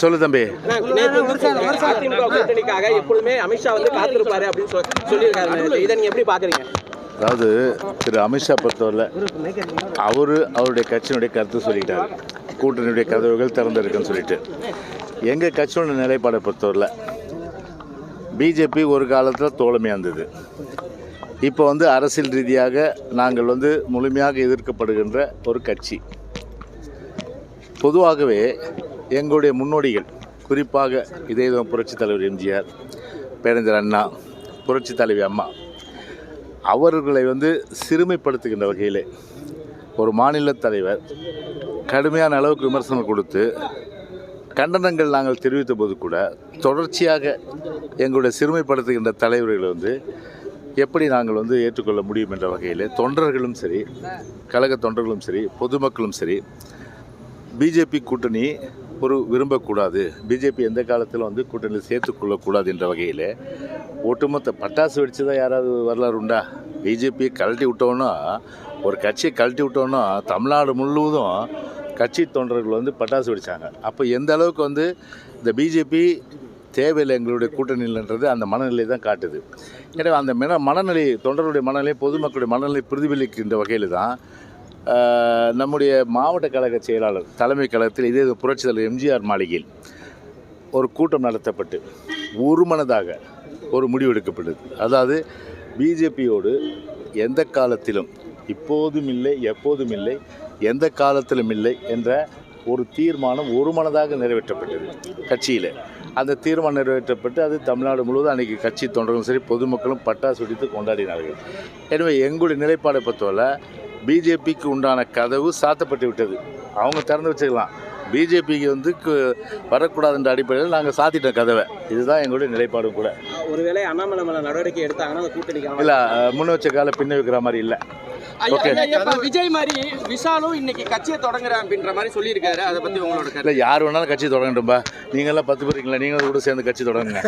சொல்லு தம்பி. எப்பொழுதுமே அமித்ஷா வந்து காத்திருப்பாரு அப்படின்னு சொல்லியிருக்காரு. இதை நீங்க எப்படி பாக்குறீங்க? அதாவது திரு அமித்ஷா பொறுத்தவரை அவருடைய கட்சியினுடைய கருத்து சொல்லிட்டார். கூட்டணியுடைய கதவுகள் திறந்திருக்குன்னு சொல்லிட்டு எங்கள் கட்சியோட நிலைப்பாடை பொறுத்தவரை பிஜேபி ஒரு காலத்தில் தோழமையாக இருந்தது. இப்போ வந்து அரசியல் ரீதியாக நாங்கள் வந்து முழுமையாக எதிர்க்கப்படுகின்ற ஒரு கட்சி. பொதுவாகவே எங்களுடைய முன்னோடிகள், குறிப்பாக இதே புரட்சித் தலைவர் எம்ஜிஆர், பேரறிஞர் அண்ணா, புரட்சித் தலைவி அம்மா, அவர்களை வந்து சிறுமைப்படுத்துகின்ற வகையில் ஒரு மாநில தலைவர் கடுமையான அளவுக்கு விமர்சனம் கொடுத்து கண்டனங்கள் நாங்கள் தெரிவித்த போது கூட தொடர்ச்சியாக எங்களுடைய சிறுமைப்படுத்துகின்ற தலைவர்களை வந்து எப்படி நாங்கள் வந்து ஏற்றுக்கொள்ள முடியும் என்ற வகையில் தொண்டர்களும் சரி, கழக தொண்டர்களும் சரி, பொதுமக்களும் சரி, பிஜேபி கூட்டணி விரும்பக்கூடாது, பிஜேபி எந்த காலத்தில் வந்து கூட்டணியில் சேர்த்துக்கொள்ளக்கூடாது என்ற வகையில் ஒட்டுமொத்த பட்டாசு வெடிச்சு தான் யாராவது வரலாறு உண்டா? பிஜேபியை கழட்டி விட்டோன்னா, ஒரு கட்சியை கழட்டி விட்டோன்னா தமிழ்நாடு முழுவதும் கட்சி தொண்டர்கள் வந்து பட்டாசு வெடித்தாங்க. அப்போ எந்த அளவுக்கு வந்து இந்த பிஜேபி தேவையில்லை எங்களுடைய கூட்டணியில்ன்றது அந்த மனநிலை தான் காட்டுது. எனவே அந்த மனநிலை, தொண்டர்களுடைய மனநிலை, பொதுமக்களுடைய மனநிலை பிரதிபலிக்கின்ற வகையில் தான் நம்முடைய மாவட்ட கழக செயலாளர் தலைமை கழகத்தில் இதே புரட்சித் தலைவர் எம்ஜிஆர் மாளிகையில் ஒரு கூட்டம் நடத்தப்பட்டு ஒருமனதாக ஒரு முடிவெடுக்கப்பட்டது. அதாவது பிஜேபியோடு எந்த காலத்திலும், இப்போதும் இல்லை, எப்போதும் இல்லை, எந்த காலத்திலும் இல்லை என்ற ஒரு தீர்மானம் ஒருமனதாக நிறைவேற்றப்பட்டது கட்சியில். அந்த தீர்மானம் நிறைவேற்றப்பட்டு அது தமிழ்நாடு முழுவதும் அன்றைக்கி கட்சி தொண்டர்களும் சரி, பொதுமக்களும் பட்டாசு வெடித்து கொண்டாடினார்கள். எனவே எங்களுடைய நிலைப்பாடை பொறுத்தவரை பிஜேபிக்கு உண்டான கதவு சாத்தப்பட்டு விட்டது. அவங்க திறந்து வச்சுக்கலாம். பிஜேபிக்கு வந்து வரக்கூடாதுன்ற அடிப்படையில் நாங்கள் சாத்திட்டோம் கதவை. இதுதான் எங்களுடைய நிலைப்பாடும் கூட. ஒருவேளை அண்ணாமலை நடவடிக்கை எடுத்தாங்கன்னா கூட்டணி இல்லை, முன்ன வச்ச கால பின்ன வைக்கிற மாதிரி இல்லை. விஜய் மாதிரி விஷாலும் இன்னைக்கு கட்சியை தொடங்குறேன் அப்படின்ற மாதிரி சொல்லியிருக்காரு. அதை பற்றி உங்களோட இல்லை, யார் வேணாலும் கட்சி தொடங்கட்டும்பா. நீங்கள்லாம் 10 பேர் இருக்கீங்களா, நீங்களும் கூட சேர்ந்து கட்சி தொடங்குங்க.